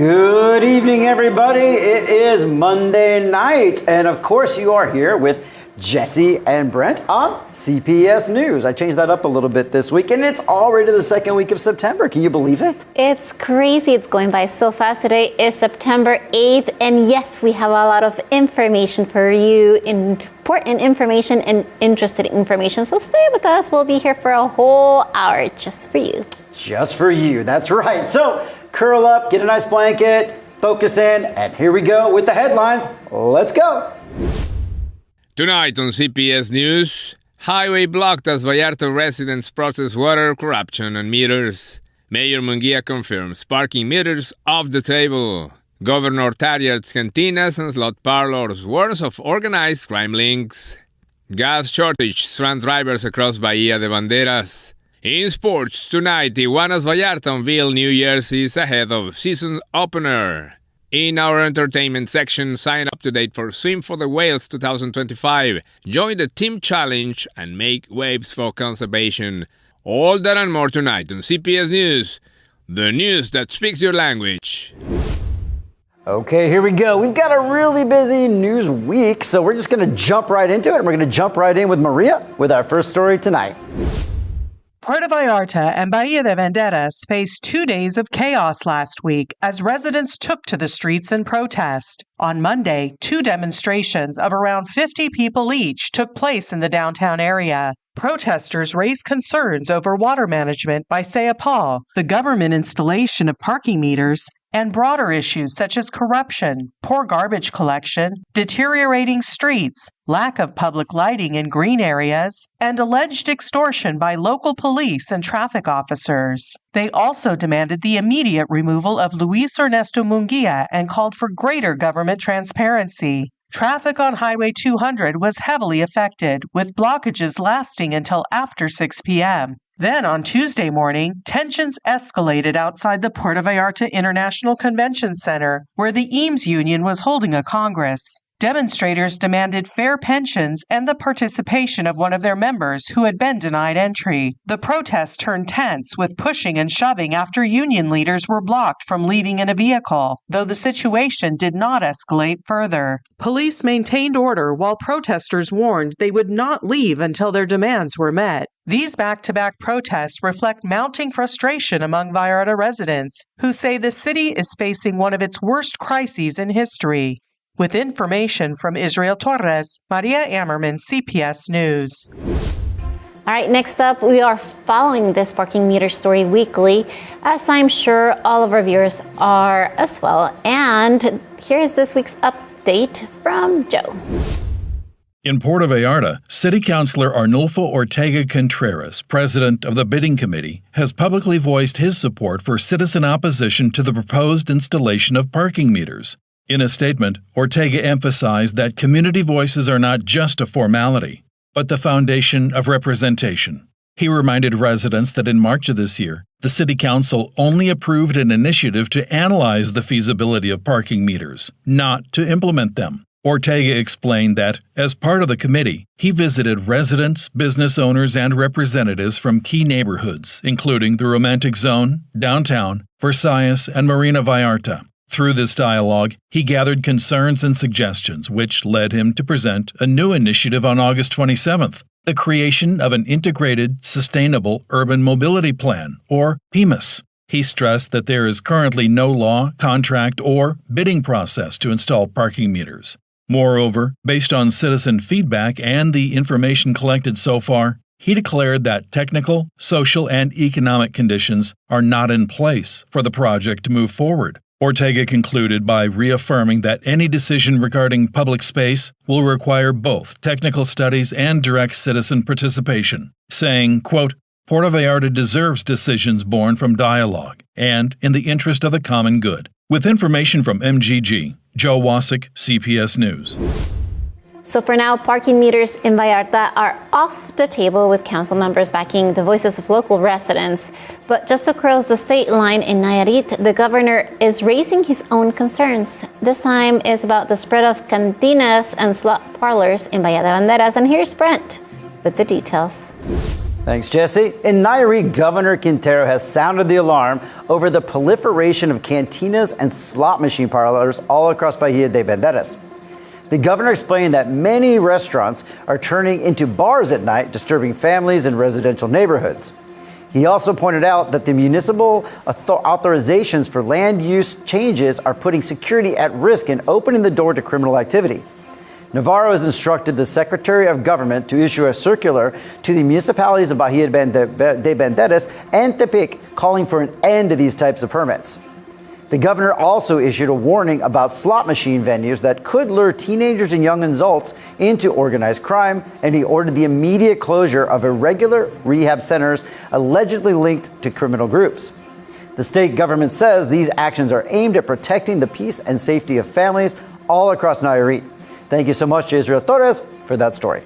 Good evening, everybody. It is Monday night, and of course you are here with Jesse and Brent on CPS News. I changed that up a little bit this week, and it's already the second week of September. Can you believe it? It's crazy. It's going by so fast. Today is September 8th, and yes, we have a lot of information for you, important information and interesting information. So stay with us. We'll be here for a whole hour just for you. Just for you. That's right. So curl up, get a nice blanket, focus in, and here we go with the headlines. Let's go. Tonight on CPS News, highway blocked as Vallarta residents protest water corruption and meters. Mayor Munguia confirms parking meters off the table. Governor targets cantinas and slot parlors, warns of organized crime links. Gas shortage strands drivers across Bahía de Banderas. In sports, tonight, Tijuana's Vallarta unveil new jerseys ahead of season opener. In our entertainment section, sign up to date for Swim for the Whales 2025. Join the team challenge and make waves for conservation. All that and more tonight on CPS News, the news that speaks your language. Okay, here we go. We've got a really busy news week, so we're just going to jump right into it. And we're going to jump right in with Maria with our first story tonight. Puerto Vallarta and Bahía de Banderas faced 2 days of chaos last week as residents took to the streets in protest. On Monday, 2 demonstrations of around 50 people each took place in the downtown area. Protesters raised concerns over water management by CPS, the government installation of parking meters, and broader issues such as corruption, poor garbage collection, deteriorating streets, lack of public lighting in green areas, and alleged extortion by local police and traffic officers. They also demanded the immediate removal of Luis Ernesto Munguia and called for greater government transparency. Traffic on Highway 200 was heavily affected, with blockages lasting until after 6 p.m. Then on Tuesday morning, tensions escalated outside the Puerto Vallarta International Convention Center, where the EAMS union was holding a congress. Demonstrators demanded fair pensions and the participation of one of their members who had been denied entry. The protest turned tense with pushing and shoving after union leaders were blocked from leaving in a vehicle, though the situation did not escalate further. Police maintained order while protesters warned they would not leave until their demands were met. These back-to-back protests reflect mounting frustration among Vallarta residents, who say the city is facing one of its worst crises in history. With information from Israel Torres, Maria Ammerman, CPS News. All right, next up, we are following this parking meter story weekly, as I'm sure all of our viewers are as well. And here's this week's update from Joe. In Puerto Vallarta, City Councilor Arnulfo Ortega Contreras, president of the bidding committee, has publicly voiced his support for citizen opposition to the proposed installation of parking meters. In a statement, Ortega emphasized that community voices are not just a formality, but the foundation of representation. He reminded residents that in March of this year, the City Council only approved an initiative to analyze the feasibility of parking meters, not to implement them. Ortega explained that, as part of the committee, he visited residents, business owners, and representatives from key neighborhoods, including the Romantic Zone, Downtown, Versailles, and Marina Vallarta. Through this dialogue, he gathered concerns and suggestions, which led him to present a new initiative on August 27th, the creation of an Integrated Sustainable Urban Mobility Plan, or PEMUS. He stressed that there is currently no law, contract, or bidding process to install parking meters. Moreover, based on citizen feedback and the information collected so far, he declared that technical, social, and economic conditions are not in place for the project to move forward. Ortega concluded by reaffirming that any decision regarding public space will require both technical studies and direct citizen participation, saying, quote, Puerto Vallarta deserves decisions born from dialogue and in the interest of the common good. With information from MGG, Joe Wasik, CPS News. So for now, parking meters in Vallarta are off the table, with council members backing the voices of local residents. But just across the state line in Nayarit, the governor is raising his own concerns. This time is about the spread of cantinas and slot parlors in Bahía de Banderas. And here's Brent with the details. Thanks, Jesse. In Nayarit, Governor Quintero has sounded the alarm over the proliferation of cantinas and slot machine parlors all across Bahía de Banderas. The governor explained that many restaurants are turning into bars at night, disturbing families in residential neighborhoods. He also pointed out that the municipal authorizations for land use changes are putting security at risk and opening the door to criminal activity. Navarro has instructed the Secretary of Government to issue a circular to the municipalities of Bahía de Banderas and Tepic calling for an end to these types of permits. The governor also issued a warning about slot machine venues that could lure teenagers and young adults into organized crime, and he ordered the immediate closure of irregular rehab centers allegedly linked to criminal groups. The state government says these actions are aimed at protecting the peace and safety of families all across Nayarit. Thank you so much to Israel Torres for that story.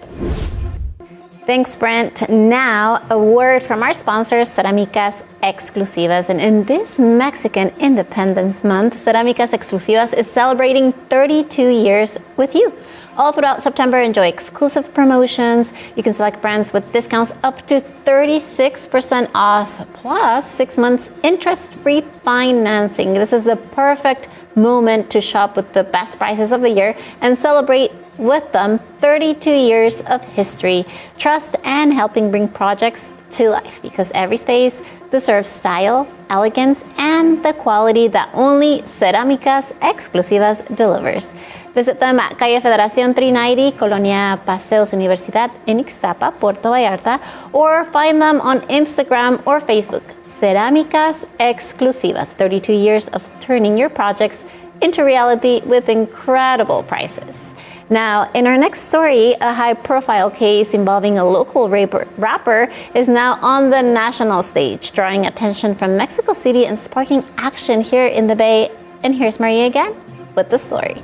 Thanks, Brent. Now, a word from our sponsors, Cerámicas Exclusivas. And in this Mexican Independence Month, Cerámicas Exclusivas is celebrating 32 years with you. All throughout September, enjoy exclusive promotions. You can select brands with discounts up to 36% off, plus 6 months interest-free financing. This is the perfect moment to shop with the best prices of the year and celebrate with them 32 years of history, trust, and helping bring projects to life, because every space deserves style, elegance, and the quality that only Cerámicas Exclusivas delivers. Visit them at Calle Federación 390, Colonia Paseos Universidad in Ixtapa, Puerto Vallarta, or find them on Instagram or Facebook. Cerámicas Exclusivas, 32 years of turning your projects into reality with incredible prices. Now, in our next story, a high-profile case involving a local rapper is now on the national stage, drawing attention from Mexico City and sparking action here in the Bay. And here's Maria again with the story.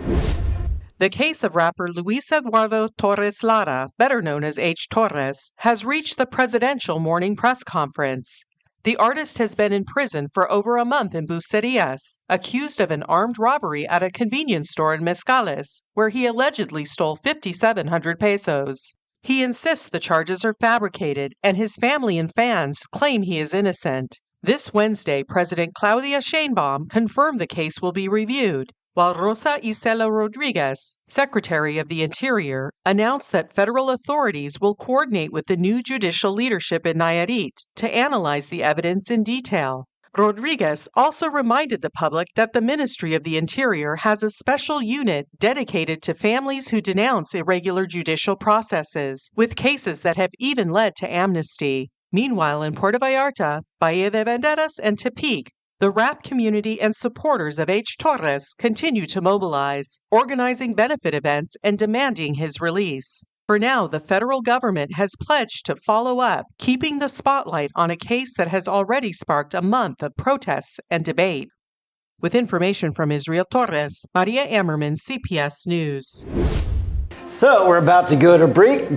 The case of rapper Luis Eduardo Torres Lara, better known as H. Torres, has reached the presidential morning press conference. The artist has been in prison for over a month in Bucerias, accused of an armed robbery at a convenience store in Mezcales, where he allegedly stole 5,700 pesos. He insists the charges are fabricated, and his family and fans claim he is innocent. This Wednesday, President Claudia Sheinbaum confirmed the case will be reviewed, while Rosa Isela Rodriguez, Secretary of the Interior, announced that federal authorities will coordinate with the new judicial leadership in Nayarit to analyze the evidence in detail. Rodriguez also reminded the public that the Ministry of the Interior has a special unit dedicated to families who denounce irregular judicial processes, with cases that have even led to amnesty. Meanwhile, in Puerto Vallarta, Bahía de Banderas, and Tepic, the rap community and supporters of H. Torres continue to mobilize, organizing benefit events and demanding his release. For now, the federal government has pledged to follow up, keeping the spotlight on a case that has already sparked a month of protests and debate. With information from Israel Torres, Maria Ammerman, CPS News. So we're about to go to break,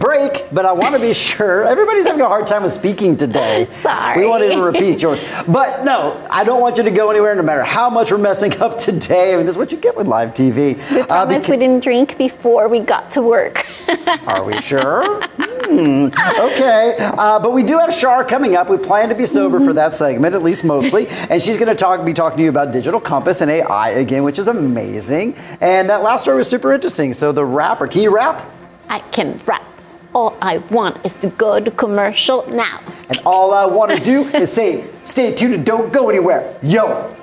but I want to be sure. Everybody's having a hard time with speaking today. Sorry. We won't even repeat yours. But no, I don't want you to go anywhere no matter how much we're messing up today. I mean, this is what you get with live TV. We promised we didn't drink before we got to work. Are we sure? Okay. But we do have Shar coming up. We plan to be sober for that segment, at least mostly. And she's going to be talking to you about Digital Compass and AI again, which is amazing. And that last story was super interesting. So the rapper, can you rap? I can rap. All I want is to go to commercial now. And all I want to do is say, stay tuned and don't go anywhere. Yo.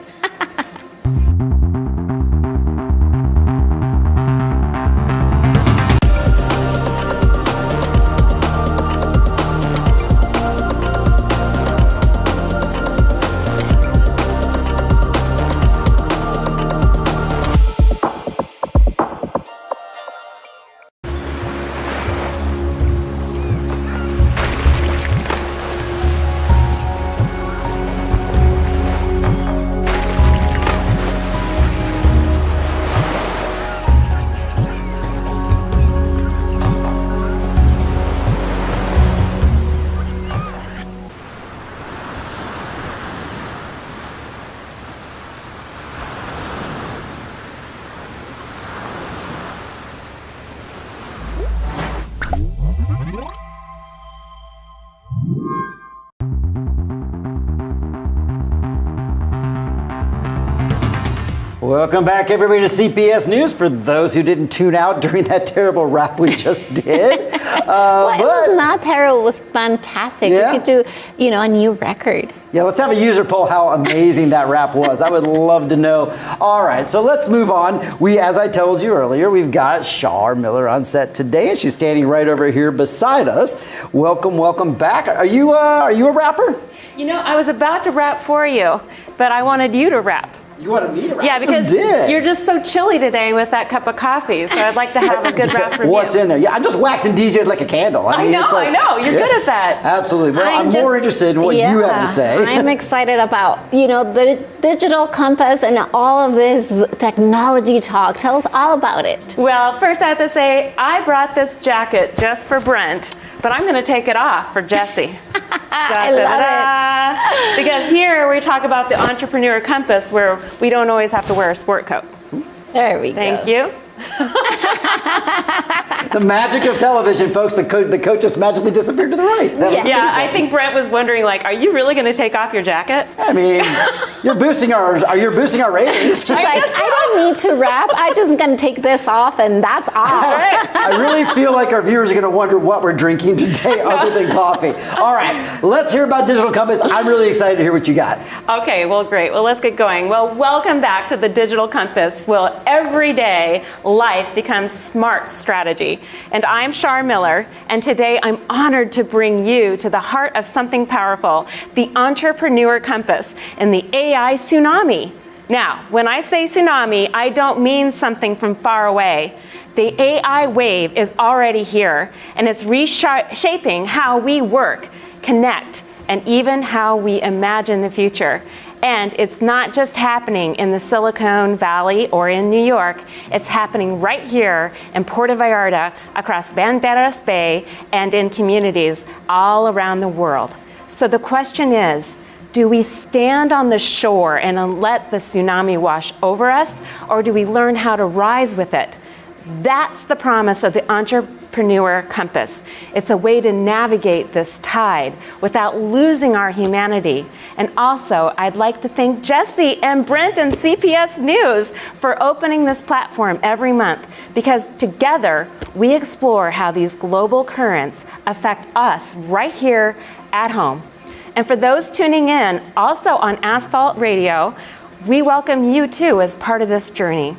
Welcome back, everybody, to CPS News. For those who didn't tune out during that terrible rap we just did. It was not terrible. It was fantastic. Yeah? We could do, a new record. Yeah, let's have a user poll how amazing that rap was. I would love to know. All right, so let's move on. As I told you earlier, we've got Char Miller on set today, and she's standing right over here beside us. Welcome back. Are you a rapper? I was about to rap for you, but I wanted you to rap. You wanted me to rap? Yeah, because you're just so chilly today with that cup of coffee, so I'd like to have a good rap from you. What's in there? Yeah, I'm just waxing DJs like a candle. I know. You're good at that. Absolutely. Well, I'm more interested in what you have to say. I'm excited about, the digital compass and all of this technology talk. Tell us all about it. Well, first I have to say, I brought this jacket just for Brent, but I'm going to take it off for Jesse. I love it. Because here we talk about the entrepreneur compass, where we don't always have to wear a sport coat. There we go. Thank you. The magic of television, folks. The coat just magically disappeared to the right. I think Brent was wondering, are you really going to take off your jacket? I mean, you're boosting our ratings. She's like, I don't need to rap. I'm just going to take this off, and that's off. I really feel like our viewers are going to wonder what we're drinking today other than coffee. All right, let's hear about Digital Compass. I'm really excited to hear what you got. Okay, well, great. Well, let's get going. Well, welcome back to the Digital Compass. Well, every day, life becomes smart strategy. And I'm Char Miller, and today I'm honored to bring you to the heart of something powerful, the entrepreneur compass and the AI tsunami. Now, when I say tsunami, I don't mean something from far away. The AI wave is already here, and it's reshaping how we work, connect, and even how we imagine the future. And it's not just happening in the Silicon Valley or in New York. It's happening right here in Puerto Vallarta, across Banderas Bay, and in communities all around the world. So the question is, do we stand on the shore and let the tsunami wash over us, or do we learn how to rise with it? That's the promise of the entrepreneur compass. It's a way to navigate this tide without losing our humanity. And also, I'd like to thank Jesse and Brent and CPS News for opening this platform every month, because together we explore how these global currents affect us right here at home. And for those tuning in, also on Asphalt Radio, we welcome you too as part of this journey.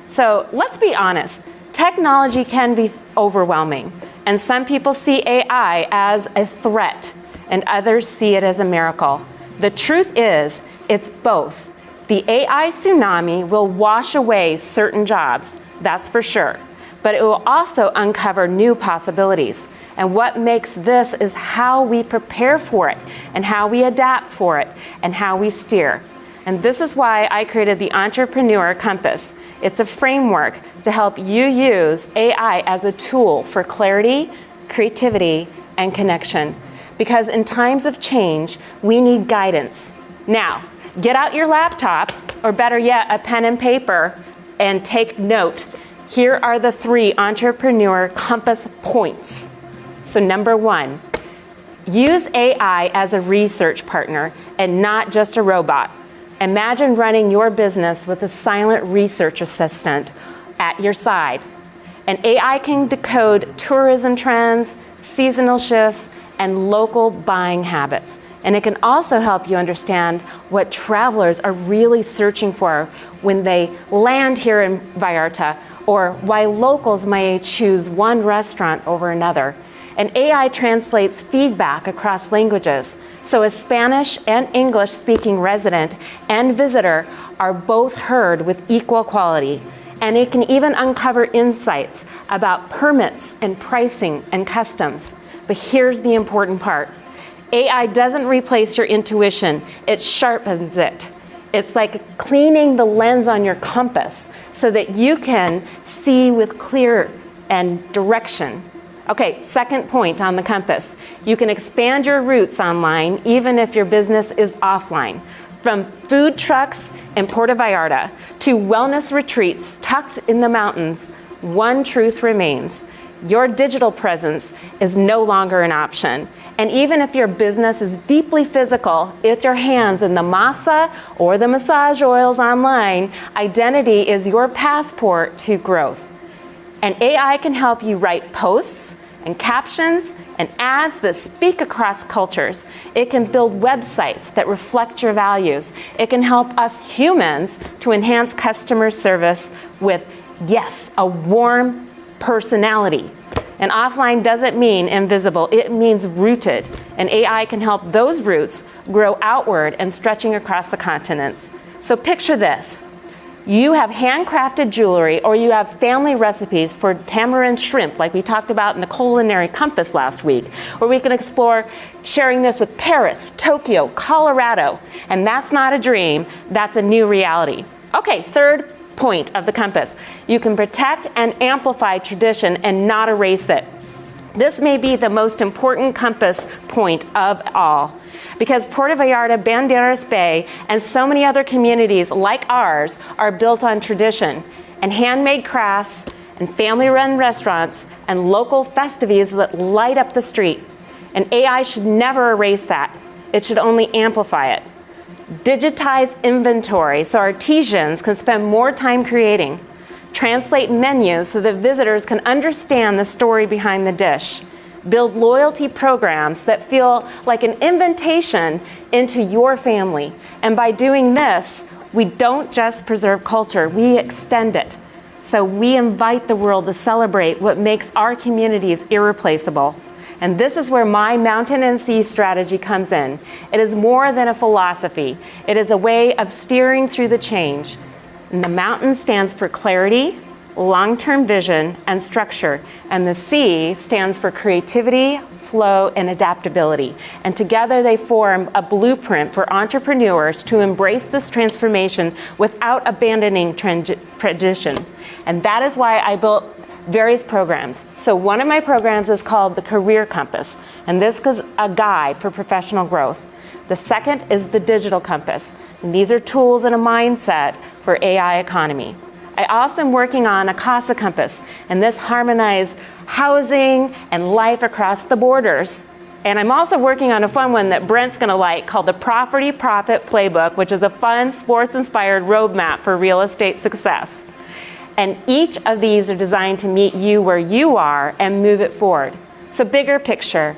So let's be honest, technology can be overwhelming, and some people see AI as a threat, and others see it as a miracle. The truth is, it's both. The AI tsunami will wash away certain jobs, that's for sure, but it will also uncover new possibilities. And what makes this is how we prepare for it, and how we adapt for it, and how we steer. And this is why I created the Entrepreneur Compass. It's a framework to help you use AI as a tool for clarity, creativity, and connection. Because in times of change, we need guidance. Now, get out your laptop, or better yet, a pen and paper, and take note. Here are the 3 Entrepreneur Compass points. So number 1, use AI as a research partner and not just a robot. Imagine running your business with a silent research assistant at your side. And AI can decode tourism trends, seasonal shifts, and local buying habits. And it can also help you understand what travelers are really searching for when they land here in Vallarta, or why locals may choose one restaurant over another. And AI translates feedback across languages. So a Spanish and English speaking resident and visitor are both heard with equal quality. And it can even uncover insights about permits and pricing and customs. But here's the important part. AI doesn't replace your intuition, it sharpens it. It's like cleaning the lens on your compass so that you can see with clear and direction. Okay, second point on the compass. You can expand your routes online even if your business is offline. From food trucks in Puerto Vallarta to wellness retreats tucked in the mountains, one truth remains. Your digital presence is no longer an option. And even if your business is deeply physical, with your hands in the masa or the massage oils online, identity is your passport to growth. And AI can help you write posts and captions and ads that speak across cultures. It can build websites that reflect your values. It can help us humans to enhance customer service with, yes, a warm personality. And offline doesn't mean invisible, it means rooted. And AI can help those roots grow outward and stretching across the continents. So picture this. You have handcrafted jewelry, or you have family recipes for tamarind shrimp, like we talked about in the culinary compass last week, or we can explore sharing this with Paris, Tokyo, Colorado. And that's not a dream, that's a new reality. Okay, third point of the compass. You can protect and amplify tradition and not erase it. This may be the most important compass point of all, because Puerto Vallarta, Banderas Bay, and so many other communities like ours are built on tradition and handmade crafts and family-run restaurants and local festivities that light up the street. And AI should never erase that. It should only amplify it. Digitize inventory so artisans can spend more time creating. Translate menus so that visitors can understand the story behind the dish. Build loyalty programs that feel like an invitation into your family. And by doing this, we don't just preserve culture, we extend it. So we invite the world to celebrate what makes our communities irreplaceable. And this is where my mountain and sea strategy comes in. It is more than a philosophy. It is a way of steering through the change. And the mountain stands for clarity, long-term vision, and structure. And the sea stands for creativity, flow, and adaptability. And together they form a blueprint for entrepreneurs to embrace this transformation without abandoning tradition. And that is why I built various programs. So one of my programs is called the Career Compass, and this is a guide for professional growth. The second is the Digital Compass, and these are tools and a mindset for AI economy. I also am working on a Casa Compass, and this harmonizes housing and life across the borders. And I'm also working on a fun one that Brent's gonna like called the Property Profit Playbook, which is a fun sports-inspired roadmap for real estate success. And each of these are designed to meet you where you are and move it forward. So bigger picture,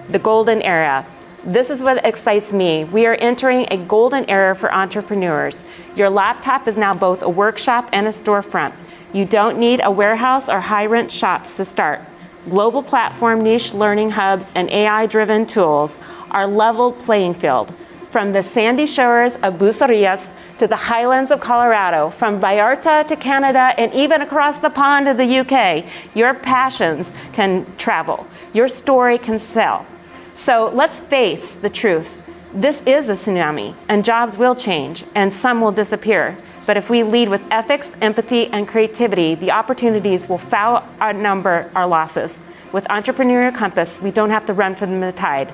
the golden era. This is what excites me. We are entering a golden era for entrepreneurs. Your laptop is now both a workshop and a storefront. You don't need a warehouse or high-rent shops to start. Global platform niche learning hubs and AI-driven tools are level playing field. From the sandy shores of Bucerías to the highlands of Colorado, from Vallarta to Canada, and even across the pond to the UK, your passions can travel. Your story can sell. So let's face the truth. This is a tsunami, and jobs will change, and some will disappear. But if we lead with ethics, empathy, and creativity, the opportunities will far outnumber our losses. With Entrepreneurial Compass, we don't have to run from the tide.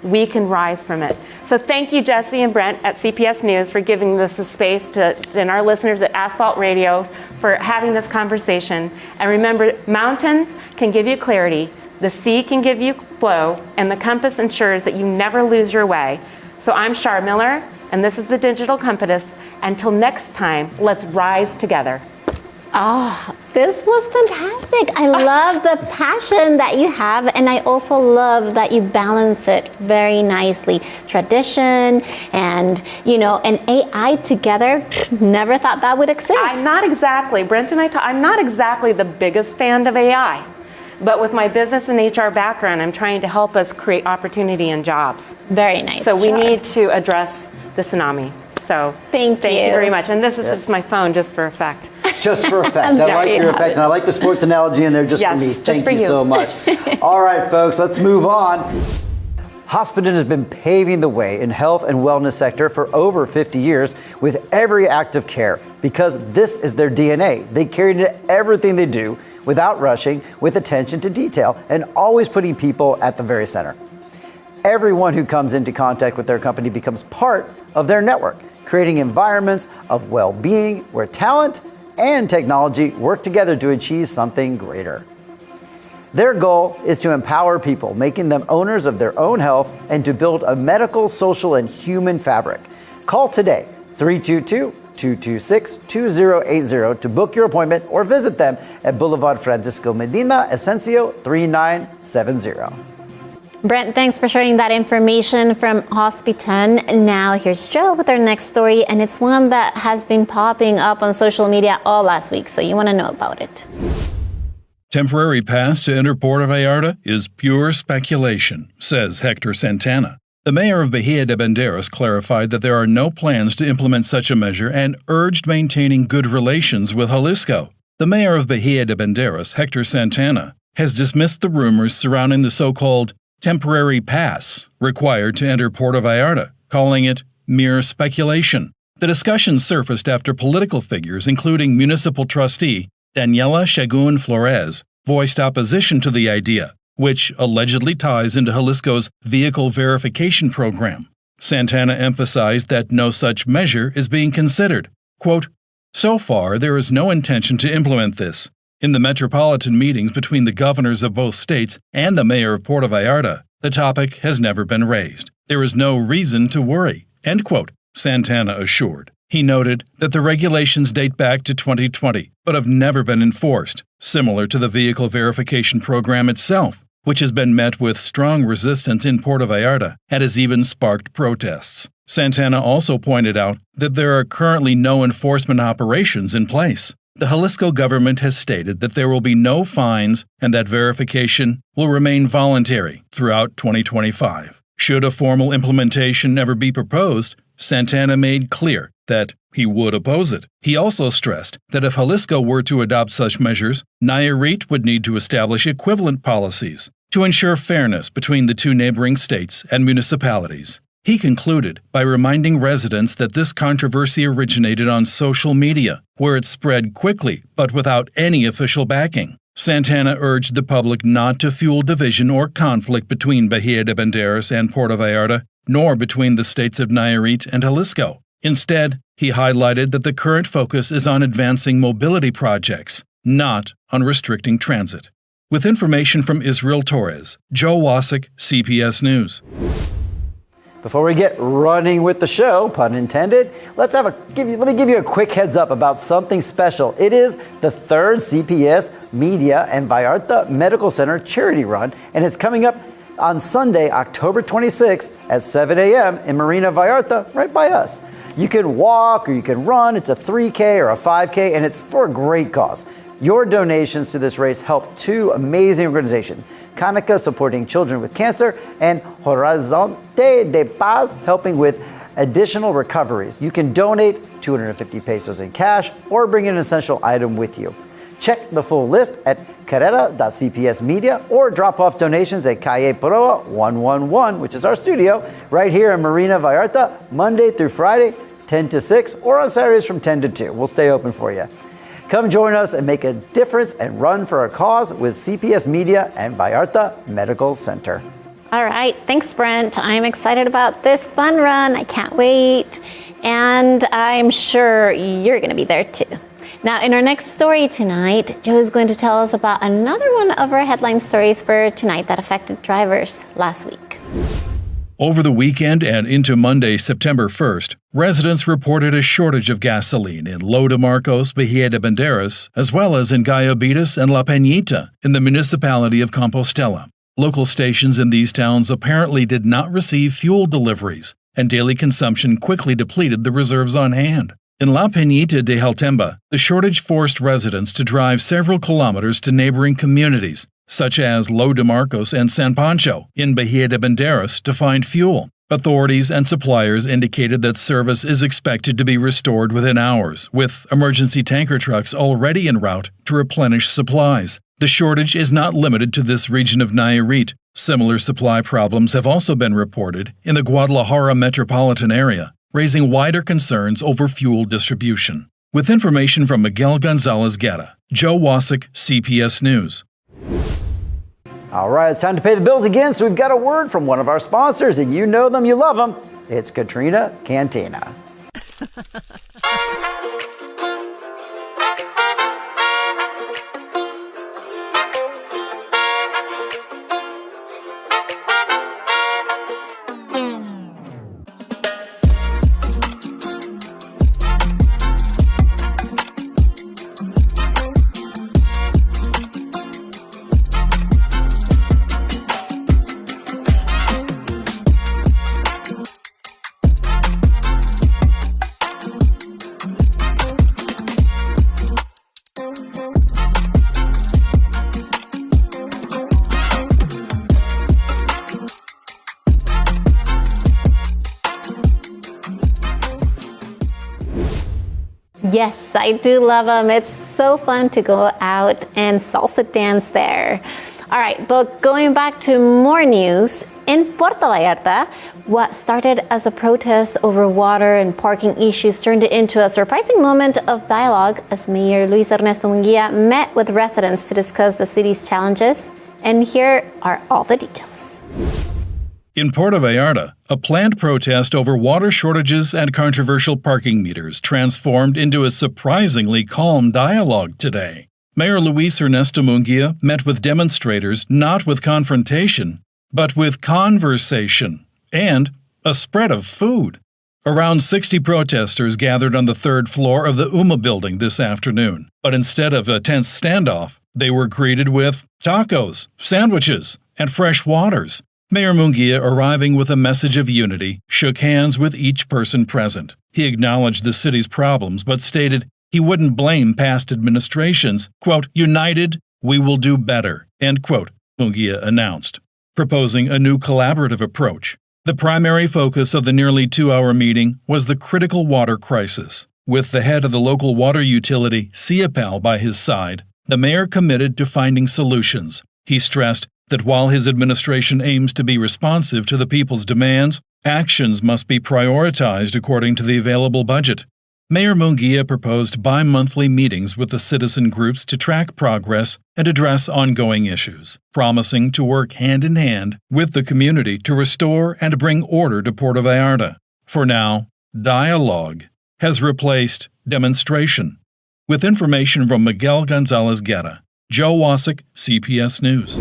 We can rise from it. So thank you, Jesse and Brent at CPS News for giving this a space and our listeners at Asphalt Radio for having this conversation. And remember, mountain can give you clarity, the sea can give you flow, and the compass ensures that you never lose your way. So I'm Shar Miller, and this is the Digital Compass. Until next time, let's rise together. Oh, this was fantastic. I love the passion that you have, and I also love that you balance it very nicely. Tradition and, and AI together, never thought that would exist. I'm not exactly, Brent and I'm not exactly the biggest fan of AI. But with my business and HR background, I'm trying to help us create opportunity and jobs. Very nice. So we need to address the tsunami. So thank you very much. And this is just my phone, just for effect. Just for effect. I like your effect, and I like the sports analogy in there just for me. Thank you so much. All right, folks, let's move on. Hospiden has been paving the way in health and wellness sector for over 50 years with every act of care, because this is their DNA. They carry it into everything they do without rushing, with attention to detail, and always putting people at the very center. Everyone who comes into contact with their company becomes part of their network, creating environments of well-being where talent and technology work together to achieve something greater. Their goal is to empower people, making them owners of their own health and to build a medical, social, and human fabric. Call today, 322-226-2080 to book your appointment or visit them at Boulevard Francisco Medina, Asensio 3970. Brent, thanks for sharing that information from Hospitan. Now here's Joe with our next story, and it's one that has been popping up on social media all last week, so you want to know about it. Temporary pass to enter Puerto Vallarta is pure speculation, says Hector Santana. The mayor of Bahía de Banderas clarified that there are no plans to implement such a measure and urged maintaining good relations with Jalisco. The mayor of Bahía de Banderas, Hector Santana, has dismissed the rumors surrounding the so-called temporary pass required to enter Puerto Vallarta, calling it mere speculation. The discussion surfaced after political figures, including municipal trustee Daniela Shagun Flores, voiced opposition to the idea, which allegedly ties into Jalisco's vehicle verification program. Santana emphasized that no such measure is being considered. Quote, "So far, there is no intention to implement this. In the metropolitan meetings between the governors of both states and the mayor of Puerto Vallarta, the topic has never been raised. There is no reason to worry," end quote, Santana assured. He noted that the regulations date back to 2020, but have never been enforced, similar to the vehicle verification program itself, which has been met with strong resistance in Puerto Vallarta and has even sparked protests. Santana also pointed out that there are currently no enforcement operations in place. The Jalisco government has stated that there will be no fines and that verification will remain voluntary throughout 2025. Should a formal implementation never be proposed, Santana made clear that he would oppose it. He also stressed that if Jalisco were to adopt such measures, Nayarit would need to establish equivalent policies to ensure fairness between the two neighboring states and municipalities. He concluded by reminding residents that this controversy originated on social media, where it spread quickly but without any official backing. Santana urged the public not to fuel division or conflict between Bahía de Banderas and Puerto Vallarta, nor between the states of Nayarit and Jalisco. Instead, he highlighted that the current focus is on advancing mobility projects, not on restricting transit. With information from Israel Torres, Joe Wasik, CPS News. Before we get running with the show, pun intended, let me give you a quick heads up about something special. It is the third CPS Media and Vallarta Medical Center charity run, and it's coming up on Sunday, October 26th at 7 a.m. in Marina Vallarta, right by us. You can walk or you can run. It's a 3K or a 5K, and it's for a great cause. Your donations to this race help two amazing organizations, Canica supporting children with cancer and Horizonte de Paz helping with additional recoveries. You can donate 250 pesos in cash or bring an essential item with you. Check the full list at carrera.cpsmedia or drop off donations at Calle Proa 111, which is our studio, right here in Marina Vallarta, Monday through Friday, 10 to 6, or on Saturdays from 10 to 2. We'll stay open for you. Come join us and make a difference and run for a cause with CPS Media and Vallarta Medical Center. All right, thanks, Brent. I'm excited about this fun run. I can't wait. And I'm sure you're going to be there too. Now, in our next story tonight, Joe is going to tell us about another one of our headline stories for tonight that affected drivers last week. Over the weekend and into Monday, September 1st, residents reported a shortage of gasoline in Lo de Marcos, Bahía de Banderas, as well as in Gallobitas and La Peñita in the municipality of Compostela. Local stations in these towns apparently did not receive fuel deliveries, and daily consumption quickly depleted the reserves on hand. In La Peñita de Jaltemba, the shortage forced residents to drive several kilometers to neighboring communities, such as Lo de Marcos and San Pancho in Bahía de Banderas, to find fuel. Authorities and suppliers indicated that service is expected to be restored within hours, with emergency tanker trucks already en route to replenish supplies. The shortage is not limited to this region of Nayarit. Similar supply problems have also been reported in the Guadalajara metropolitan area, raising wider concerns over fuel distribution. With information from Miguel Gonzalez Guerra, Joe Wasik, CPS News. All right, it's time to pay the bills again, so we've got a word from one of our sponsors, and you know them, you love them. It's Katrina Cantina. Yes, I do love them. It's so fun to go out and salsa dance there. All right, but going back to more news, in Puerto Vallarta, what started as a protest over water and parking issues turned into a surprising moment of dialogue as Mayor Luis Ernesto Munguia met with residents to discuss the city's challenges. And here are all the details. In Puerto Vallarta, a planned protest over water shortages and controversial parking meters transformed into a surprisingly calm dialogue today. Mayor Luis Ernesto Munguia met with demonstrators not with confrontation, but with conversation and a spread of food. Around 60 protesters gathered on the third floor of the UMA building this afternoon, but instead of a tense standoff, they were greeted with tacos, sandwiches, and fresh waters. Mayor Munguia, arriving with a message of unity, shook hands with each person present. He acknowledged the city's problems, but stated he wouldn't blame past administrations. Quote, "United, we will do better," end quote, Munguia announced, proposing a new collaborative approach. The primary focus of the nearly 2-hour meeting was the critical water crisis. With the head of the local water utility, CPS, by his side, the mayor committed to finding solutions. He stressed that while his administration aims to be responsive to the people's demands, actions must be prioritized according to the available budget. Mayor Munguia proposed bi-monthly meetings with the citizen groups to track progress and address ongoing issues, promising to work hand-in-hand with the community to restore and bring order to Puerto Vallarta. For now, dialogue has replaced demonstration. With information from Miguel Gonzalez Guerra, Joe Wasik, CPS News.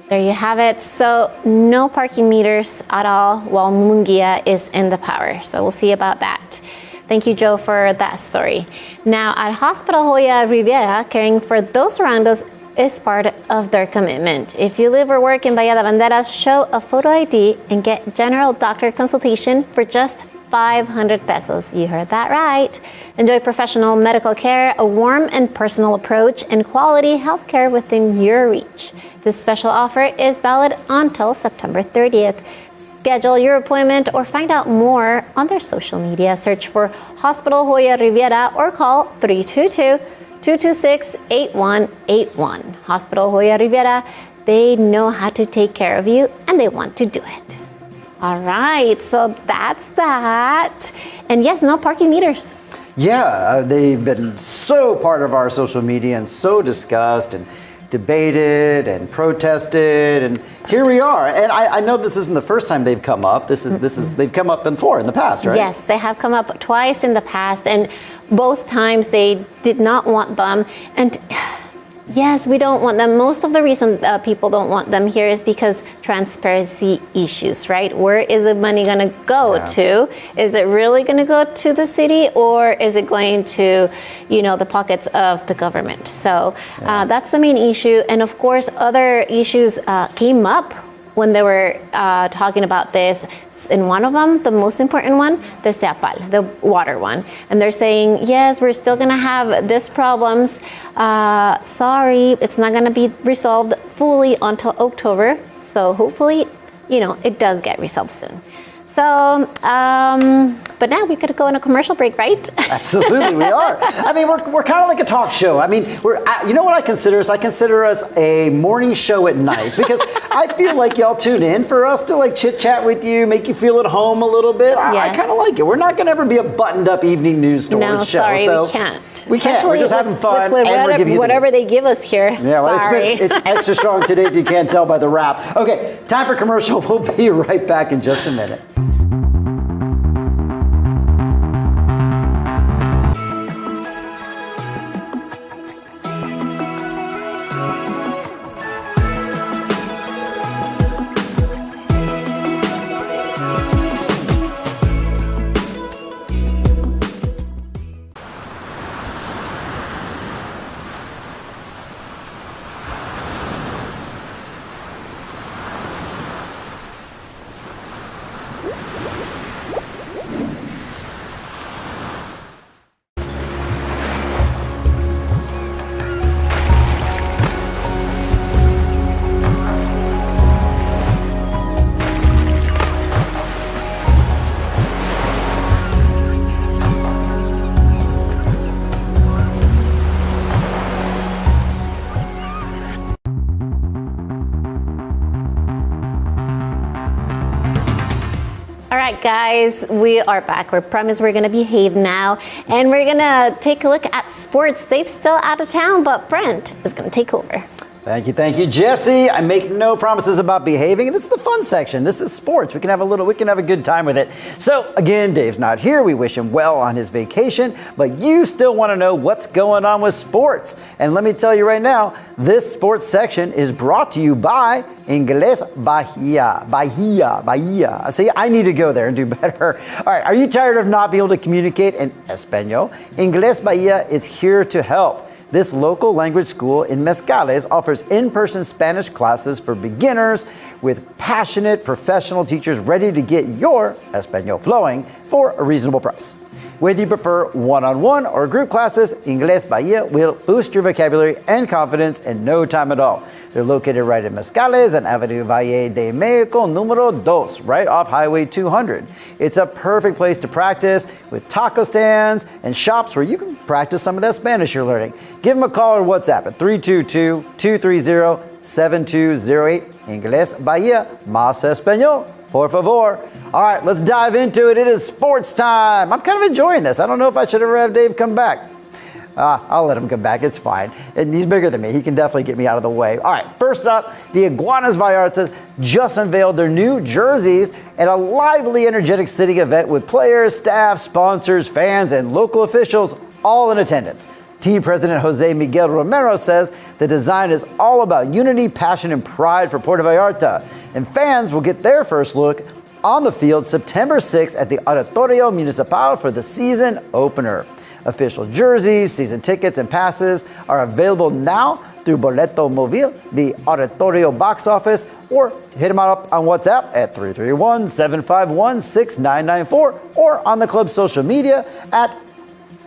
There you have it. So no parking meters at all while Munguia is in the power. So we'll see about that. Thank you, Joe, for that story. Now, at Hospital Joya Riviera, caring for those around us is part of their commitment. If you live or work in Bahía de Banderas, show a photo ID and get general doctor consultation for just 500 pesos. You heard that right. Enjoy professional medical care, a warm and personal approach, and quality healthcare within your reach. This special offer is valid until September 30th. Schedule your appointment or find out more on their social media. Search for Hospital Joya Riviera or call 322-226-8181. Hospital Joya Riviera, they know how to take care of you and they want to do it. All right, so that's that. And yes, no parking meters. Yeah, they've been so part of our social media and so discussed and debated and protested, and here we are. And I know this isn't the first time they've come up. They've come up before in the past, right? Yes, they have come up twice in the past, and both times they did not want them. And yes, we don't want them. Most of the reason people don't want them here is because transparency issues, right? Where is the money going to go to? Is it really going to go to the city, or is it going to, the pockets of the government? So that's the main issue. And of course, other issues came up when they were talking about this. In one of them, the most important one, the Seapal, the water one. And they're saying, yes, we're still gonna have these problems. Sorry, it's not gonna be resolved fully until October. So hopefully, it does get resolved soon. So, but now we could go on a commercial break, right? Absolutely, we are. I mean, we're kind of like a talk show. I mean, you know what I consider us? I consider us a morning show at night, because I feel like y'all tune in for us to like chit chat with you, make you feel at home a little bit. I kind of like it. We're not going to ever be a buttoned up evening news story show. No, sorry, we can't. We can't. We're just having fun, and we're giving you whatever they give us here. Yeah, well, it's extra strong today if you can't tell by the rap. Okay, time for commercial. We'll be right back in just a minute. right, guys, we are back. We promise we're going to behave now, and we're going to take a look at sports. Dave's still out of town, but Brent is going to take over. Thank you, Jesse. I make no promises about behaving. This is the fun section. This is sports. We can have a good time with it. So again, Dave's not here. We wish him well on his vacation, but you still want to know what's going on with sports. And let me tell you right now, this sports section is brought to you by Inglés Bahía. Bahía. See, I need to go there and do better. All right, are you tired of not being able to communicate in Español? Inglés Bahía is here to help. This local language school in Mezcales offers in-person Spanish classes for beginners with passionate professional teachers ready to get your Español flowing for a reasonable price. Whether you prefer one-on-one or group classes, Inglés Bahía will boost your vocabulary and confidence in no time at all. They're located right in Mezcales and Avenue Valle de México número 2, right off Highway 200. It's a perfect place to practice with taco stands and shops where you can practice some of that Spanish you're learning. Give them a call or WhatsApp at 322-230-7208. Inglés Bahía, más español. Por favor. All right, let's dive into it. It is sports time. I'm kind of enjoying this. I don't know if I should ever have Dave come back. I'll let him come back. It's fine. And he's bigger than me. He can definitely get me out of the way. All right, first up, the Iguanas Vallartas just unveiled their new jerseys at a lively, energetic city event with players, staff, sponsors, fans, and local officials all in attendance. Team President Jose Miguel Romero says the design is all about unity, passion, and pride for Puerto Vallarta. And fans will get their first look on the field September 6th at the Auditorio Municipal for the season opener. Official jerseys, season tickets, and passes are available now through Boleto Móvil, the Auditorio box office, or hit them up on WhatsApp at 331-751-6994 or on the club's social media at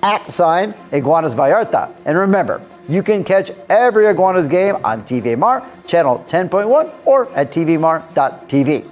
@Iguanas Vallarta. And remember, you can catch every Iguanas game on TV Mar, channel 10.1, or at tvmar.tv.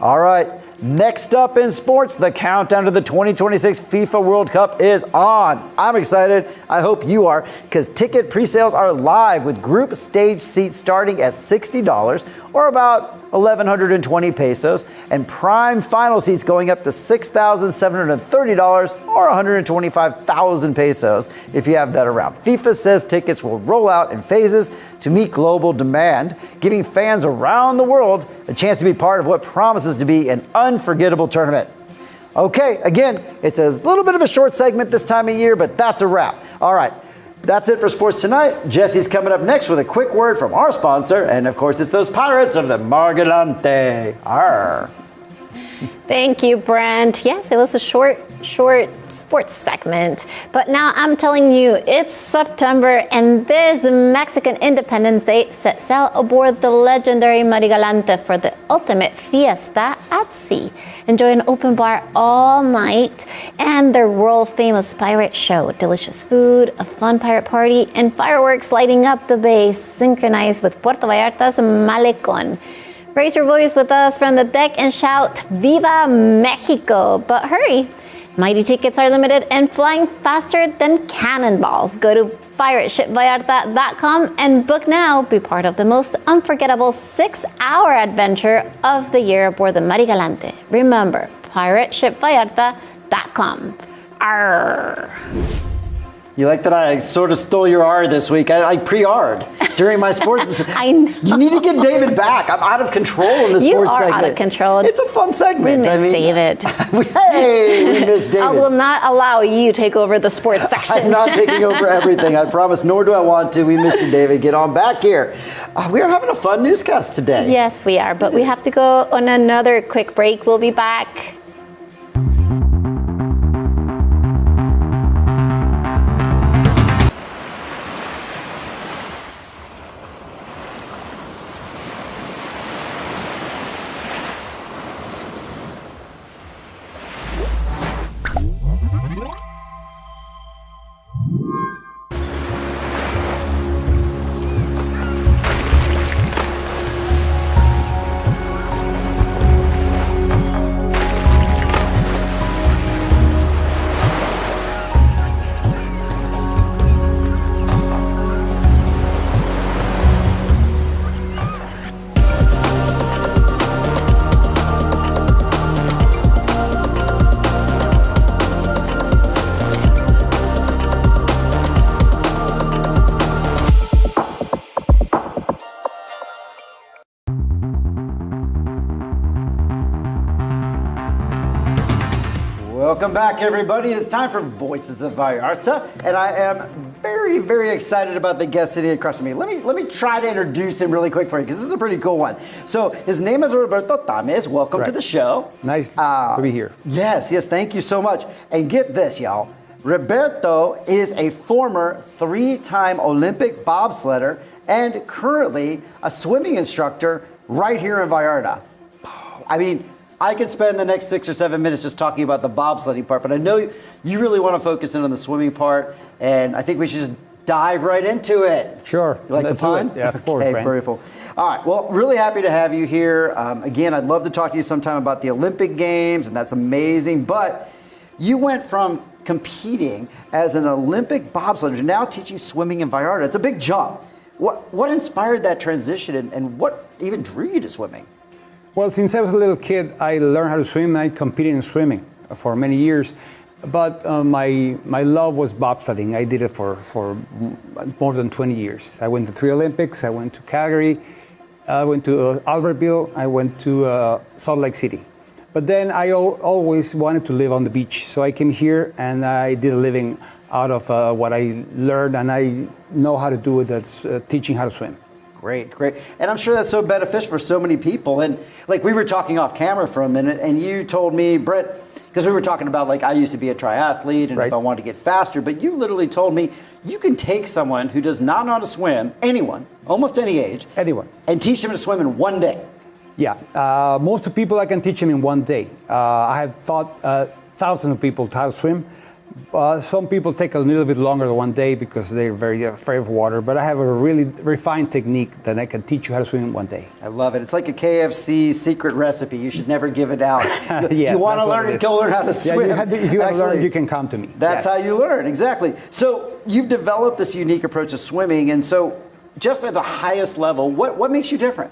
All right, next up in sports, the countdown to the 2026 FIFA World Cup is on. I'm excited. I hope you are, because ticket pre-sales are live with group stage seats starting at $60 or about 1,120 pesos, and prime final seats going up to $6,730 or 125,000 pesos if you have that around. FIFA says tickets will roll out in phases to meet global demand, giving fans around the world a chance to be part of what promises to be an unforgettable tournament. Okay, again, it's a little bit of a short segment this time of year, but that's a wrap. All right. That's it for sports tonight. Jesse's coming up next with a quick word from our sponsor, and of course, it's those Pirates of the Mar Galante. Arr. Thank you, Brent. Yes, it was a short sports segment. But now I'm telling you, it's September, and this Mexican Independence Day set sail aboard the legendary Mar Galante for the ultimate fiesta at sea. Enjoy an open bar all night and their world-famous pirate show. Delicious food, a fun pirate party, and fireworks lighting up the bay, synchronized with Puerto Vallarta's Malecón. Raise your voice with us from the deck and shout, Viva Mexico! But hurry! Mighty tickets are limited and flying faster than cannonballs. Go to pirateshipvallarta.com and book now. Be part of the most unforgettable 6-hour adventure of the year aboard the Mar Galante. Remember, pirateshipvallarta.com. Arr! You like that I sort of stole your R this week? I pre-R'd during my sports. I know. You need to get David back. I'm out of control in the sports segment. You are out of control. It's a fun segment. We miss David. Hey, we miss David. I will not allow you to take over the sports section. I'm not taking over everything, I promise, nor do I want to. We miss you, David. Get on back here. We are having a fun newscast today. Yes, we are, but we have to go on another quick break. We'll be back. Welcome back, everybody. It's time for Voices of Vallarta, and I am very, very excited about the guest sitting across from me. Let me try to introduce him really quick for you, because this is a pretty cool one. So his name is Roberto Tames. Welcome to the show. Nice to be here. Yes, thank you so much. And get this, y'all. Roberto is a former 3-time Olympic bobsledder and currently a swimming instructor right here in Vallarta. I mean, I could spend the next 6 or 7 minutes just talking about the bobsledding part, but I know you really want to focus in on the swimming part, and I think we should just dive right into it. Sure. You like the pun? Yeah, of course. Okay, very cool. All right, well, really happy to have you here. Again, I'd love to talk to you sometime about the Olympic Games, and that's amazing, but you went from competing as an Olympic bobsledder to now teaching swimming in Vallarta. It's a big jump. What inspired that transition, and what even drew you to swimming? Well, since I was a little kid, I learned how to swim. I competed in swimming for many years, but my love was bobsledding. I did it for more than 20 years. I went to 3 Olympics. I went to Calgary. I went to Albertville. I went to Salt Lake City. But then I always wanted to live on the beach, so I came here and I did a living out of what I learned, and I know how to do it. That's teaching how to swim. Great. And I'm sure that's so beneficial for so many people. And like we were talking off camera for a minute, and you told me, Brett, because we were talking about like I used to be a triathlete and if I wanted to get faster, but you literally told me you can take someone who does not know how to swim, anyone, almost any age, and teach them to swim in one day. Yeah, most of the people I can teach them in one day. I have taught thousands of people how to swim. Some people take a little bit longer than one day because they're very afraid of water, but I have a really refined technique that I can teach you how to swim in one day. I love it. It's like a KFC secret recipe. You should never give it out. Yes, if you want to learn it, go learn how to swim. Yeah, if you have to learn, you can come to me. That's how you learn, exactly. So you've developed this unique approach to swimming, and so just at the highest level, what makes you different?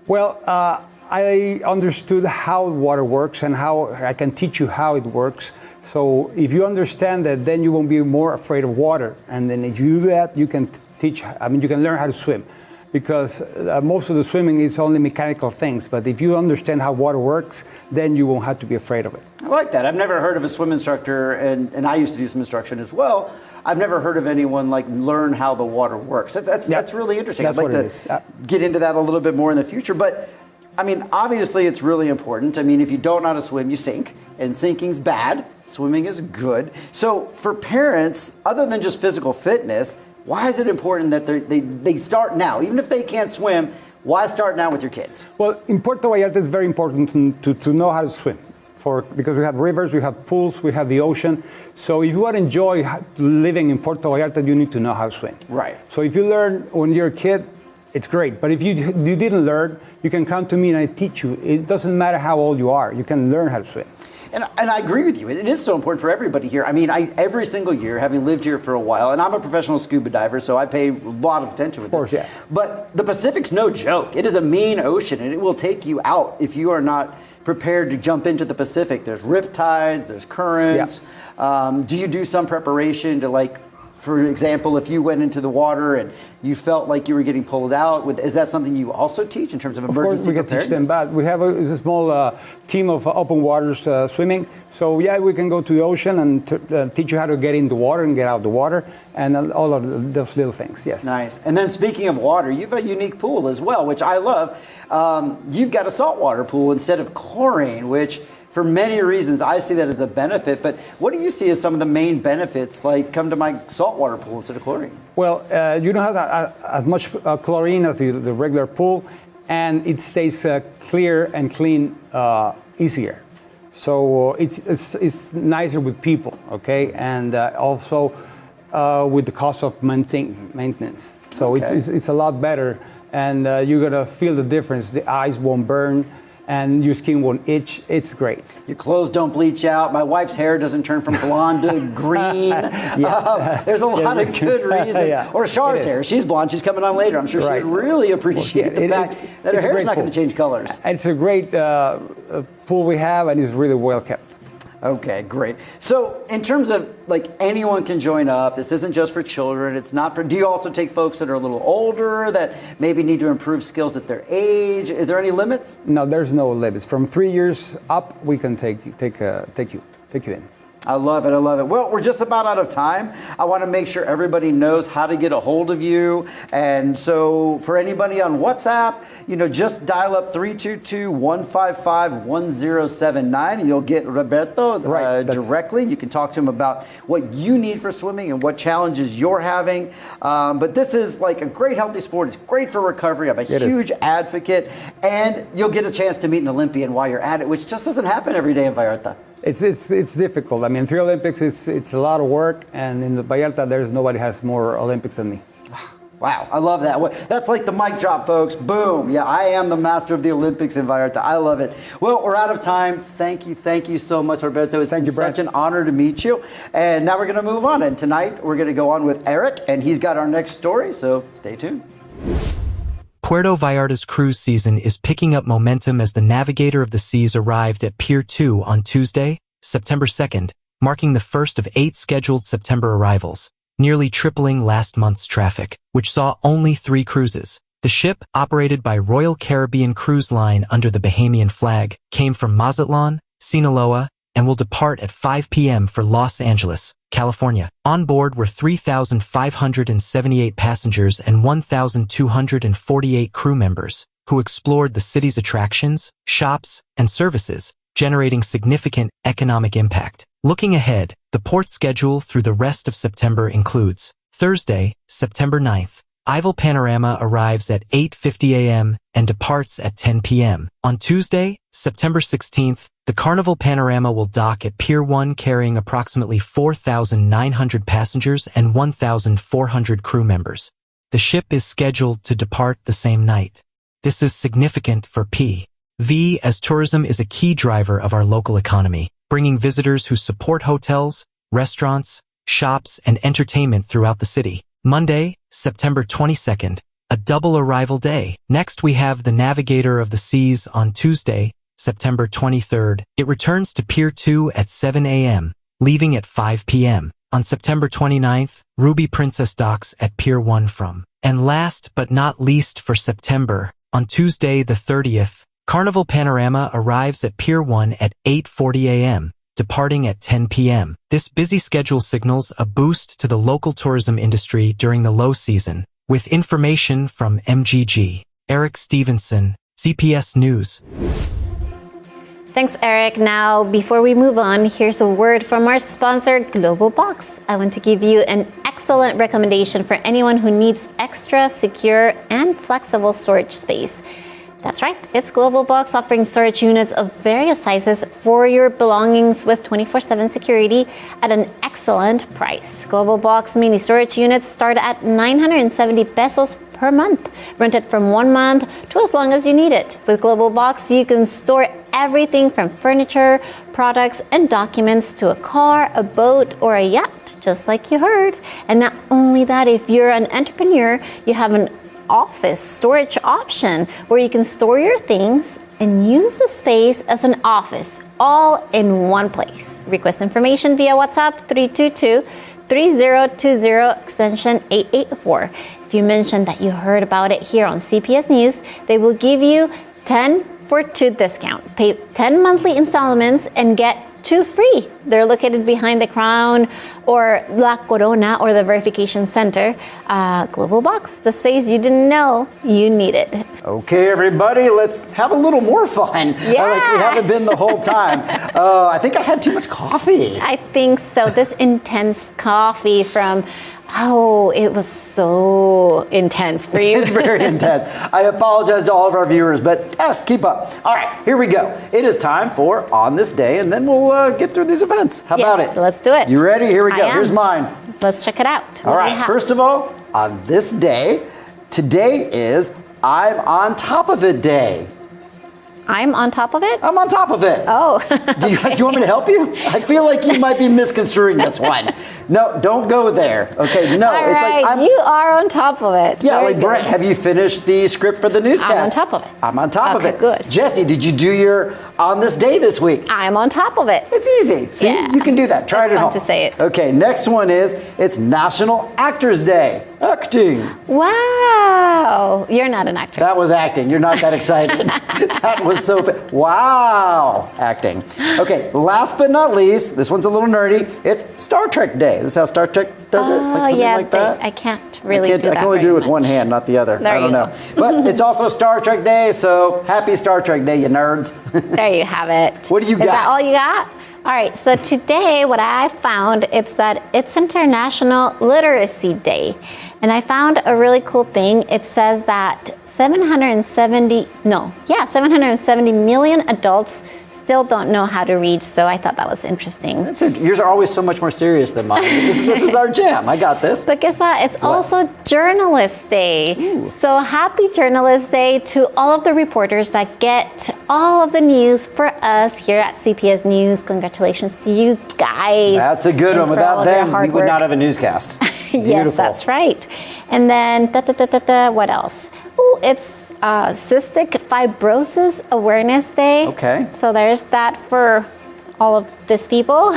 Well, I understood how water works and how I can teach you how it works. So if you understand that, then you won't be more afraid of water. And then if you do that, you can you can learn how to swim. Because most of the swimming is only mechanical things. But if you understand how water works, then you won't have to be afraid of it. I like that. I've never heard of a swim instructor, and I used to do some instruction as well. I've never heard of anyone like learn how the water works. That's really interesting. That's I'd like to get into that a little bit more in the future. But I mean, obviously it's really important. I mean, if you don't know how to swim, you sink, and sinking's bad. Swimming is good. So for parents, other than just physical fitness, why is it important that they start now? Even if they can't swim, why start now with your kids? Well, in Puerto Vallarta, it's very important to know how to swim. Because we have rivers, we have pools, we have the ocean. So if you want to enjoy living in Puerto Vallarta, you need to know how to swim. Right. So if you learn when you're a kid, it's great. But if you didn't learn, you can come to me and I teach you. It doesn't matter how old you are. You can learn how to swim. And I agree with you. It is so important for everybody here. I mean, every single year, having lived here for a while, and I'm a professional scuba diver, so I pay a lot of attention with this. Of course, yes. But the Pacific's no joke. It is a mean ocean, and it will take you out if you are not prepared to jump into the Pacific. There's riptides, there's currents. Yeah. Do you do some preparation to, like, for example, if you went into the water and you felt like you were getting pulled out, is that something you also teach in terms of emergency preparedness? Of course, we can teach them that. We have a small team of open waters swimming. So, yeah, we can go to the ocean and teach you how to get in the water and get out of the water and all of those little things, yes. Nice. And then speaking of water, you have a unique pool as well, which I love. You've got a saltwater pool instead of chlorine, which for many reasons, I see that as a benefit. But what do you see as some of the main benefits, like come to my saltwater pool instead of chlorine? Well, you don't have as much chlorine as the regular pool, and it stays clear and clean easier. So it's nicer with people, okay? And also with the cost of maintenance. So okay. It's a lot better, and you're gonna feel the difference. The eyes won't burn, and your skin won't itch. It's great. Your clothes don't bleach out. My wife's hair doesn't turn from blonde to green. There's a lot of good reasons. Yeah. Or Char's hair. She's blonde. She's coming on later. I'm sure she'd really appreciate the fact that her hair's not going to change colors. It's a great pool we have, and it's really well kept. Okay, great. So in terms of like anyone can join up, this isn't just for children. It's not for, do you also take folks that are a little older that maybe need to improve skills at their age? Is there any limits? No, there's no limits. From 3 years up, we can take you in. I love it. I love it. Well, we're just about out of time. I want to make sure everybody knows how to get a hold of you. And so for anybody on WhatsApp, just dial up 322-155-1079 and you'll get Roberto directly. You can talk to him about what you need for swimming and what challenges you're having. But this is like a great healthy sport. It's great for recovery. I'm a huge advocate. And you'll get a chance to meet an Olympian while you're at it, which just doesn't happen every day in Vallarta. It's difficult. I mean, 3 Olympics, it's a lot of work, and in the Vallarta, there's nobody has more Olympics than me. Wow, I love that. That's like the mic drop, folks. Boom. Yeah, I am the master of the Olympics in Vallarta. I love it. Well, we're out of time. Thank you so much, Roberto. It's been such an honor to meet you. And now we're going to move on. And tonight, we're going to go on with Eric, and he's got our next story, so stay tuned. Puerto Vallarta's cruise season is picking up momentum as the Navigator of the Seas arrived at Pier 2 on Tuesday, September 2nd, marking the first of 8 scheduled September arrivals, nearly tripling last month's traffic, which saw only 3 cruises. The ship, operated by Royal Caribbean Cruise Line under the Bahamian flag, came from Mazatlan, Sinaloa, and will depart at 5 p.m. for Los Angeles, California. On board were 3,578 passengers and 1,248 crew members, who explored the city's attractions, shops, and services, generating significant economic impact. Looking ahead, the port schedule through the rest of September includes Thursday, September 9th. Ival Panorama arrives at 8:50 a.m. and departs at 10 p.m. On Tuesday, September 16th, the Carnival Panorama will dock at Pier 1 carrying approximately 4,900 passengers and 1,400 crew members. The ship is scheduled to depart the same night. This is significant for PV as tourism is a key driver of our local economy, bringing visitors who support hotels, restaurants, shops, and entertainment throughout the city. Monday, September 22nd, a double arrival day. Next, we have the Navigator of the Seas on Tuesday, September 23rd. It returns to Pier 2 at 7 a.m., leaving at 5 p.m. On September 29th, Ruby Princess docks at Pier 1 from. And last but not least for September, on Tuesday the 30th, Carnival Panorama arrives at Pier 1 at 8:40 a.m., departing at 10 p.m. This busy schedule signals a boost to the local tourism industry during the low season. With information from MGG, Eric Stevenson, CPS News. Thanks, Eric. Now, before we move on, here's a word from our sponsor, Global Box. I want to give you an excellent recommendation for anyone who needs extra, secure, and flexible storage space. That's right, it's Global Box offering storage units of various sizes for your belongings with 24/7 security at an excellent price. Global Box mini storage units start at 970 pesos per month, rented from 1 month to as long as you need it. With Global Box, you can store everything from furniture, products, and documents to a car, a boat, or a yacht, just like you heard. And not only that, if you're an entrepreneur, you have an office storage option where you can store your things and use the space as an office all in one place. Request information via WhatsApp 322-3020 extension 884. If you mention that you heard about it here on CPS News, they will give you 10 for 2 discount. Pay 10 monthly installments and get 2 free. They're located behind the Crown or La Corona or the Verification Center. Global Box, the space you didn't know you needed. Okay, everybody, let's have a little more fun. Yeah. Like we haven't been the whole time. I think I had too much coffee. I think so. This intense coffee from, it was so intense for you. It's very intense. I apologize to all of our viewers, but keep up. All right, here we go. It is time for On This Day, and then we'll get through these events. How about it? Let's do it. You ready? Here we go. Here's mine. Let's check it out. All right, first of all, on this day, today is I'm on top of it day. I'm on top of it? I'm on top of it. Oh. Do you want me to help you? I feel like you might be misconstruing this one. No, don't go there. Okay, no. All it's right, like you are on top of it. Yeah, Very like good. Brent, have you finished the script for the newscast? I'm on top of it. I'm on top of Okay, it. good. Jesse, did you do your on this day this week? I'm on top of it. It's easy. See, Yeah. you can do that. Try It's it at fun home. to say it. Okay, next one is it's National Actors Day. Acting. Wow. You're not an actor. That was acting. You're not that excited. That was so wow. Acting. Okay, last but not least, this one's a little nerdy. It's Star Trek Day. This is how Star Trek does it? Like something yeah, like that? I can't really do that. I can only do it very with one much. hand, not the other. There I don't you know. go. But it's also Star Trek Day, so happy Star Trek Day, you nerds. There you have it. What do you Is got? that all you got? All right, so today what I found is that it's International Literacy Day. And I found a really cool thing. It says that 770 million adults still don't know how to read, so I thought that was interesting. That's it. Yours are always so much more serious than mine. This is our jam. I got this. But guess what? It's also Journalist Day. Ooh. So happy Journalist Day to all of the reporters that get all of the news for us here at CPS News. Congratulations to you guys. That's a good Thanks one. for all Without of your them, hard we would work. not have a newscast. Yes, Beautiful. that's right. And then, what else? Oh, it's Cystic Fibrosis Awareness Day. Okay. So there's that for all of these people.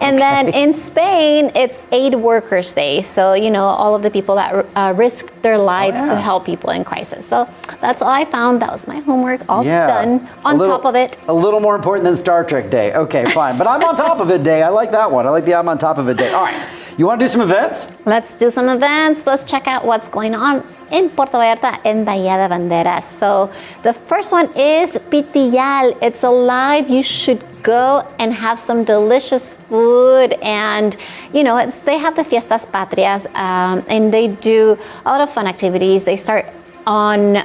And then in Spain, it's Aid Workers Day. So, all of the people that risk their lives yeah. to help people in crisis. So that's all I found. That was my homework, all Yeah. done on top of it. A little more important than Star Trek Day. Okay, fine. But I'm on top of it day. I like that one. I like the I'm on top of it day. All right. You want to do some events? Let's do some events. Let's check out what's going on in Puerto Vallarta in Bahía de Banderas. So the first one is Pitillal. It's alive. You should go and have some delicious food. And, they have the Fiestas Patrias, and they do a lot of fun activities. They start on,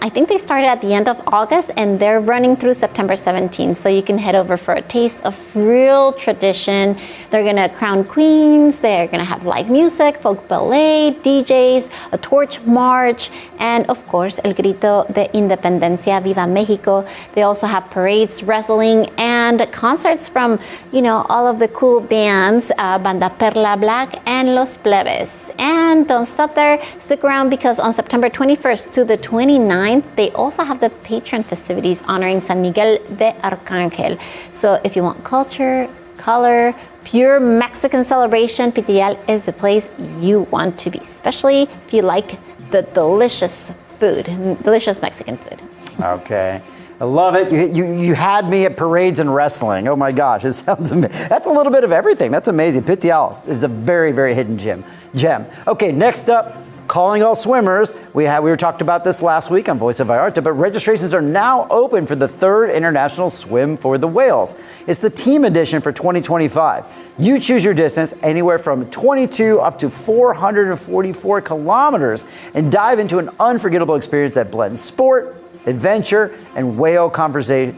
I think they started at the end of August and they're running through September 17th. So you can head over for a taste of real tradition. They're gonna crown queens, they're gonna have live music, folk ballet, DJs, a torch march, and of course, El Grito de Independencia, Viva Mexico. They also have parades, wrestling, and concerts from, all of the cool bands, Banda Perla Black and Los Plebes. And don't stop there, stick around because on September 21st to the 29th, they also have the patron festivities honoring San Miguel de Arcángel. So if you want culture, color, pure Mexican celebration, Pitillal is the place you want to be, especially if you like the delicious food, delicious Mexican food. Okay. I love it. You had me at parades and wrestling. Oh my gosh, it sounds amazing. That's a little bit of everything. That's amazing. Pitillal is a very, very hidden gem. Okay, next up, calling all swimmers. We were talked about this last week on Voice of Vallarta, but registrations are now open for the 3rd International Swim for the Whales. It's the team edition for 2025. You choose your distance anywhere from 22 up to 444 kilometers and dive into an unforgettable experience that blends sport, adventure, and whale conservation.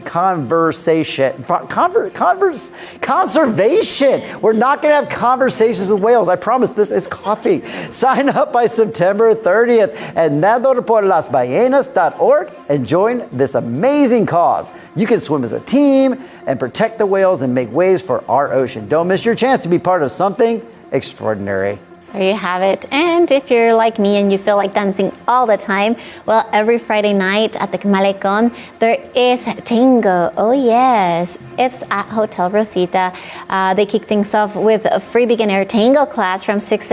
We're not going to have conversations with whales. I promise. This is coffee. Sign up by September 30th at nadorporlasballenas.org and join this amazing cause. You can swim as a team and protect the whales and make waves for our ocean. Don't miss your chance to be part of something extraordinary. There you have it. And if you're like me and you feel like dancing all the time, well, every Friday night at the Malecon, there is tango. Oh yes, it's at Hotel Rosita. They kick things off with a free beginner tango class from 6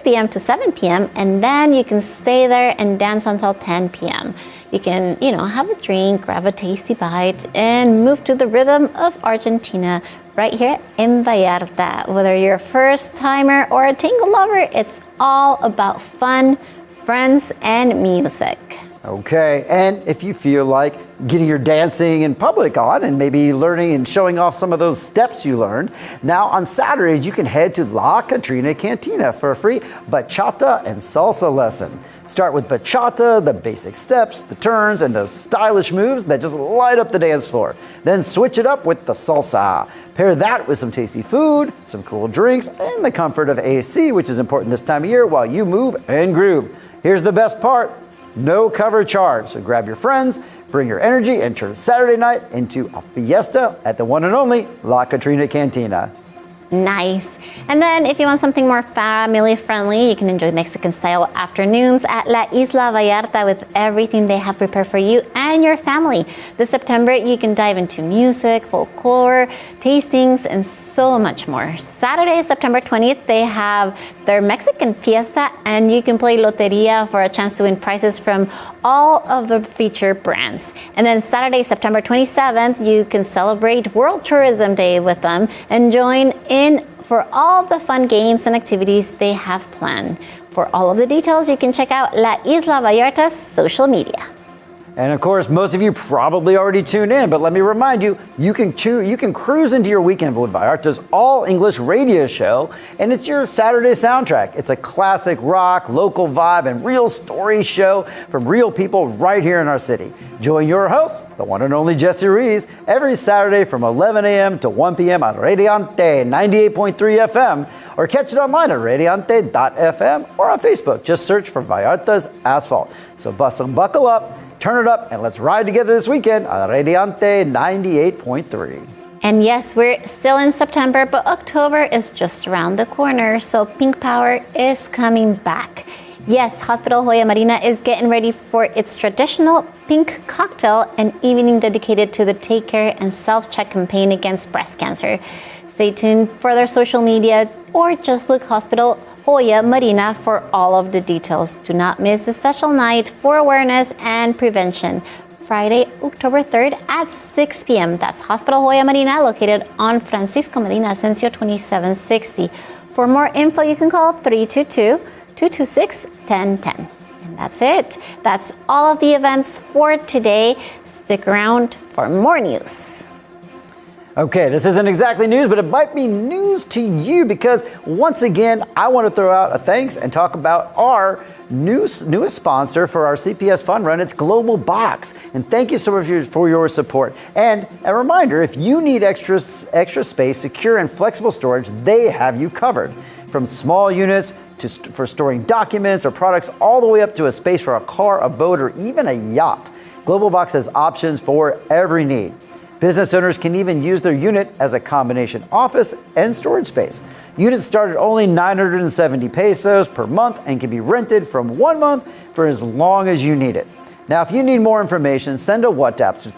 p.m. to 7 p.m. And then you can stay there and dance until 10 p.m. You can, have a drink, grab a tasty bite, and move to the rhythm of Argentina right here in Vallarta. Whether you're a first timer or a tango lover, it's all about fun, friends, and music. Okay, and if you feel like getting your dancing in public on and maybe learning and showing off some of those steps you learned, now on Saturdays you can head to La Catrina Cantina for a free bachata and salsa lesson. Start with bachata, the basic steps, the turns, and those stylish moves that just light up the dance floor. Then switch it up with the salsa. Pair that with some tasty food, some cool drinks, and the comfort of AC, which is important this time of year while you move and groove. Here's the best part. No cover charge, so grab your friends, Bring your energy and turn Saturday night into a fiesta at the one and only La Catrina Cantina. Nice. And then if you want something more family friendly, you can enjoy Mexican style afternoons at La Isla Vallarta with everything they have prepared for you and your family. This September, you can dive into music, folklore, tastings, and so much more. Saturday, September 20th, they have their Mexican fiesta, and you can play loteria for a chance to win prizes from all of the featured brands. And then Saturday, September 27th, you can celebrate World Tourism Day with them and join in for all the fun games and activities they have planned. For all of the details, you can check out La Isla Vallarta's social media. And of course, most of you probably already tuned in, but let me remind you, you can cruise into your weekend with Vallarta's all-English radio show, and it's your Saturday soundtrack. It's a classic rock, local vibe, and real story show from real people right here in our city. Join your host, the one and only Jesse Ruiz, every Saturday from 11 a.m. to 1 p.m. on Radiante 98.3 FM, or catch it online at radiante.fm or on Facebook. Just search for Vallarta's Asphalt. So buckle up, turn it up, and let's ride together this weekend on Radiante 98.3. And yes, we're still in September, but October is just around the corner, so Pink Power is coming back. Yes, Hospital Joya Marina is getting ready for its traditional pink cocktail, an evening dedicated to the Take Care and Self-Check campaign against breast cancer. Stay tuned for their social media or just look Hospital Joya Marina for all of the details. Do not miss the special night for awareness and prevention. Friday, October 3rd at 6 p.m. That's Hospital Joya Marina, located on Francisco Medina Asensio 2760. For more info, you can call 322-226-1010. And that's it. That's all of the events for today. Stick around for more news. Okay, this isn't exactly news, but it might be news to you because once again, I want to throw out a thanks and talk about our newest sponsor for our CPS Fun Run. It's Global Box. And thank you so much for your support. And a reminder, if you need extra space, secure and flexible storage, they have you covered. From small units for storing documents or products all the way up to a space for a car, a boat, or even a yacht. Global Box has options for every need. Business owners can even use their unit as a combination office and storage space. Units start at only 970 pesos per month and can be rented from 1 month for as long as you need it. Now, if you need more information, send a WhatsApp to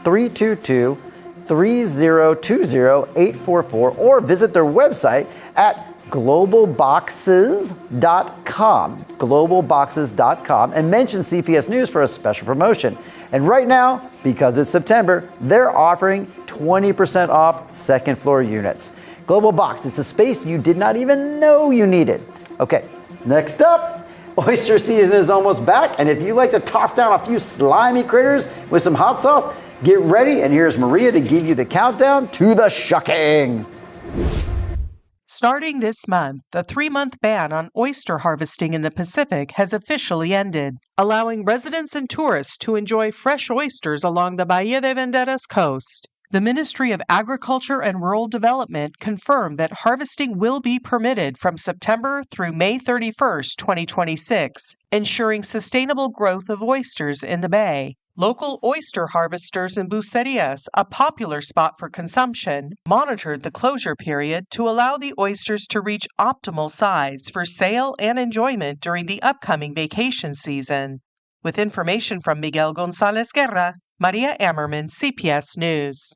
322-3020-844 or visit their website at globalboxes.com and mention CPS News for a special promotion. And right now, because it's September, they're offering 20% off second floor units. Global Box, it's a space you did not even know you needed. Okay, next up, oyster season is almost back, and if you like to toss down a few slimy critters with some hot sauce, get ready, and here's Maria to give you the countdown to the shucking. Starting this month, the 3-month ban on oyster harvesting in the Pacific has officially ended, allowing residents and tourists to enjoy fresh oysters along the Bahía de Banderas coast. The Ministry of Agriculture and Rural Development confirmed that harvesting will be permitted from September through May 31, 2026, ensuring sustainable growth of oysters in the bay. Local oyster harvesters in bucerias, a popular spot for consumption, monitored the closure period to allow the oysters to reach optimal size for sale and enjoyment during the upcoming vacation season. With information from Miguel González Guerra, Maria Ammerman, CPS News.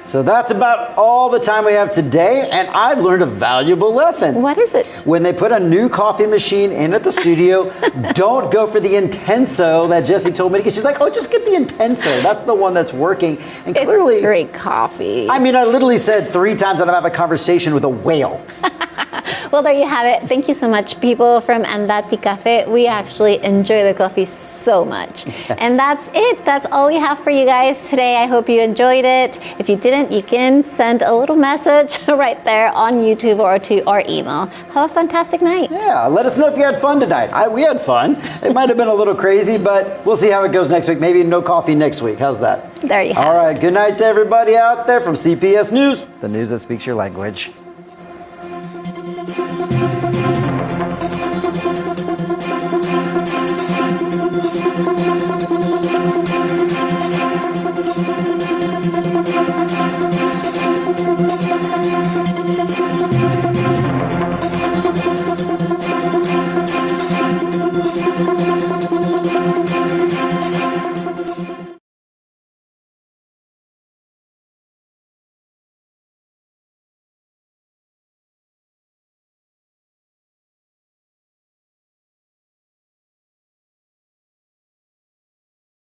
So that's about all the time we have today, and I've learned a valuable lesson. What is it? When they put a new coffee machine in at the studio, don't go for the Intenso that Jessie told me to get. She's like, oh, just get the Intenso. That's the one that's working. And It's clearly, great coffee. I mean, I literally said 3 times that I'm having a conversation with a whale. Well, there you have it. Thank you so much, people from Andati Cafe. We actually enjoy the coffee so much. Yes. And that's it. That's all we have for you guys today. I hope you enjoyed it. If you didn't, you can send a little message right there on YouTube or to our email. Have a fantastic night. Yeah, let us know if you had fun tonight. We had fun. It might have been a little crazy, but we'll see how it goes next week. Maybe no coffee next week. How's that? There you have All it. right, good night to everybody out there from CPS News, the news that speaks your language.